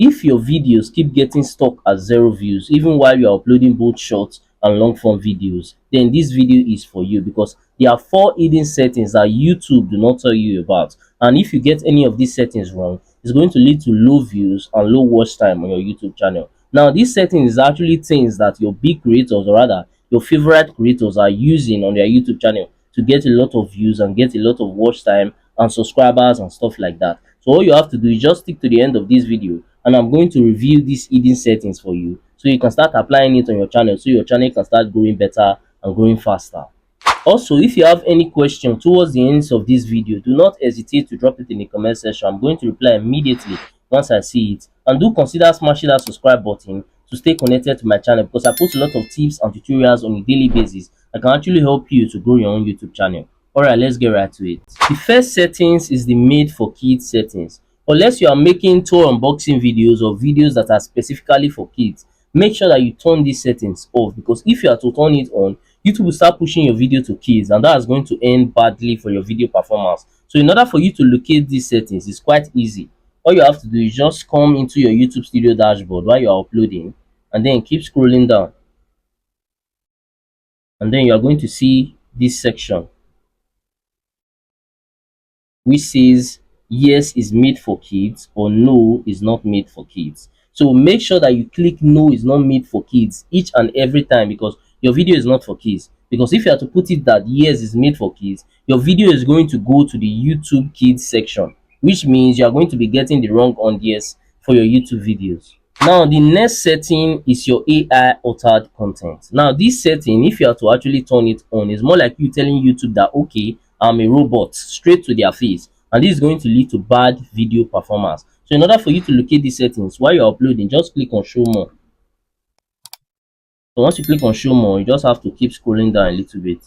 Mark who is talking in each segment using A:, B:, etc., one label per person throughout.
A: if your videos keep getting stuck at 0 views even while you're uploading both short and long form videos, then this video is for you, because there are 4 hidden settings that YouTube do not tell you about. And if you get any of these settings wrong, it's going to lead to low views and low watch time on your YouTube channel. Now, these settings is actually things that your big creators, or rather your favorite creators, are using on their YouTube channel to get a lot of views and get a lot of watch time and subscribers and stuff like that. So all you have to do is just stick to the end of this video, and I'm going to review these hidden settings for you so you can start applying it on your channel, so your channel can start growing better and growing faster. Also, if you have any question towards the end of this video, do not hesitate to drop it in the comment section. I'm going to reply immediately once I see it. And do consider smashing that subscribe button to stay connected to my channel, because I post a lot of tips and tutorials on a daily basis that can actually help you to grow your own YouTube channel. Alright, let's get right to it. The first settings is the made for kids settings. Unless you are making toy unboxing videos or videos that are specifically for kids, make sure that you turn these settings off, because if you are to turn it on, YouTube will start pushing your video to kids, and that is going to end badly for your video performance. So in order for you to locate these settings, it's quite easy. All you have to do is just come into your YouTube Studio dashboard while you are uploading, and then keep scrolling down, and then you are going to see this section which says yes is made for kids or no is not made for kids. So make sure that you click no is not made for kids each and every time, because your video is not for kids. Because if you are to put it that yes is made for kids, your video is going to go to the YouTube kids section, which means you are going to be getting the wrong audience for your YouTube videos. Now, the next setting is your AI altered content. Now, this setting, if you are to actually turn it on, is more like you telling YouTube that, okay, I'm a robot, straight to their face, and this is going to lead to bad video performance. So in order for you to locate these settings while you're uploading, just click on show more. So once you click on show more, you just have to keep scrolling down a little bit,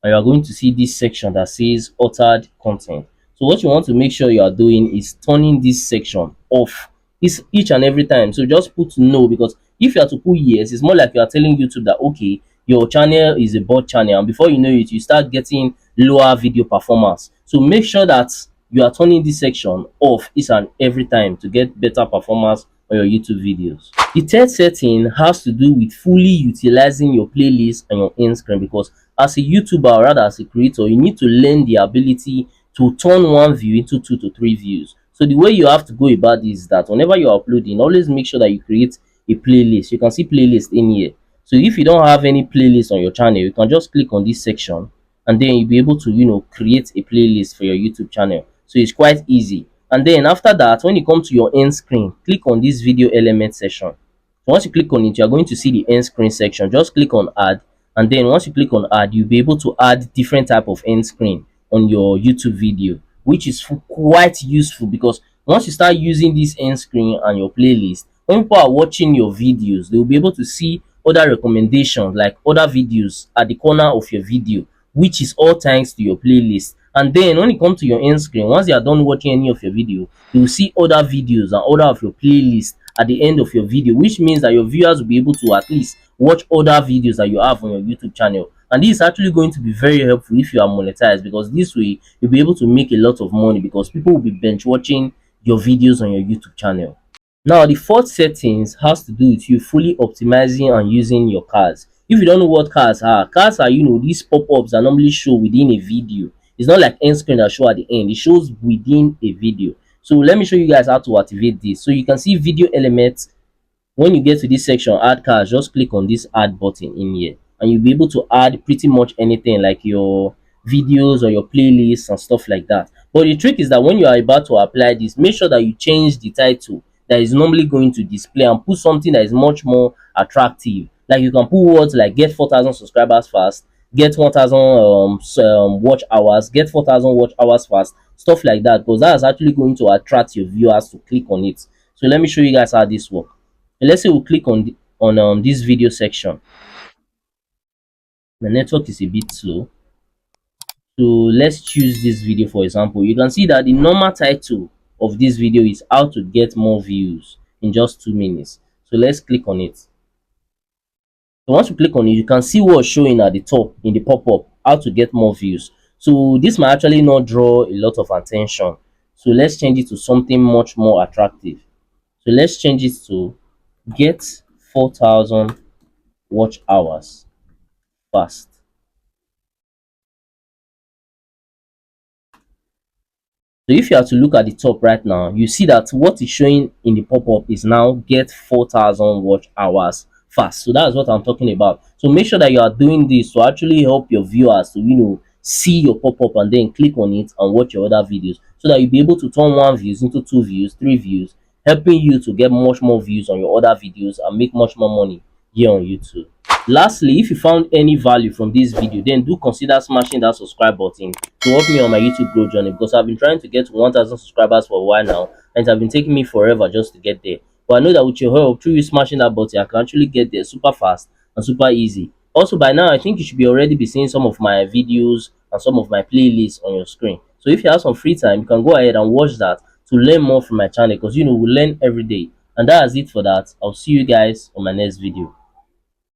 A: and you are going to see this section that says altered content. So what you want to make sure you are doing is turning this section off each and every time. So just put no, because if you are to put yes, it's more like you are telling YouTube that, okay, your channel is a bot channel, and before you know it, you start getting lower video performance. So make sure that you are turning this section off each and every time to get better performance on your YouTube videos. The third setting has to do with fully utilizing your playlist and your end screen, because as a YouTuber, or rather as a creator, you need to learn the ability to turn one view into 2 to 3 views. So the way you have to go about this is that whenever you're uploading, always make sure that you create a playlist. You can see playlist in here. So if you don't have any playlist on your channel, you can just click on this section, and then you'll be able to create a playlist for your YouTube channel. So it's quite easy. And then after that, when you come to your end screen, click on this video element section. Once you click on it, you are going to see the end screen section. Just click on add, and then once you click on add, you'll be able to add different type of end screen on your YouTube video, which is quite useful, because once you start using this end screen and your playlist, when people are watching your videos, they will be able to see other recommendations, like other videos at the corner of your video, which is all thanks to your playlist. And then when it comes to your end screen, once you are done watching any of your video, you will see other videos and other of your playlist at the end of your video, which means that your viewers will be able to at least watch other videos that you have on your YouTube channel. And this is actually going to be very helpful if you are monetized, because this way you'll be able to make a lot of money, because people will be bench watching your videos on your YouTube channel. Now, the fourth settings has to do with you fully optimizing and using your cards. If you don't know what cards are these pop-ups that normally show within a video. It's not like end screen that show at the end, it shows within a video. So let me show you guys how to activate this. So you can see video elements. When you get to this section, add cards, just click on this add button in here, and you'll be able to add pretty much anything, like your videos or your playlists and stuff like that. But the trick is that when you are about to apply this, make sure that you change the title that is normally going to display and put something that is much more attractive. Like you can put words like get 4,000 subscribers fast, get 1,000 watch hours, get 4,000 watch hours fast, stuff like that, because that is actually going to attract your viewers to click on it. So let me show you guys how this works. Let's say we click on this video section. The network is a bit slow, so let's choose this video for example. You can see that the normal title of this video is how to get more views in just 2 minutes. So let's click on it. So once you click on it, you can see what's showing at the top in the pop-up, how to get more views. So this might actually not draw a lot of attention, so let's change it to something much more attractive. So So let's change it to get 4,000 watch hours fast. So if you are to look at the top right now, you see that what is showing in the pop-up is now get 4,000 watch hours fast. So that's what I'm talking about. So make sure that you are doing this to actually help your viewers to see your pop-up and then click on it and watch your other videos, so that you'll be able to turn one views into two views, three views, helping you to get much more views on your other videos and make much more money here on YouTube. Lastly, if you found any value from this video, then do consider smashing that subscribe button to help me on my YouTube growth journey, because I've been trying to get to 1,000 subscribers for a while now, and it has been taking me forever just to get there. But I know that with your help, through you smashing that button, I can actually get there super fast and super easy. Also, by now, I think you should be already be seeing some of my videos and some of my playlists on your screen. So if you have some free time, you can go ahead and watch that to learn more from my channel, because we learn every day. And that is it for that. I'll see you guys on my next video.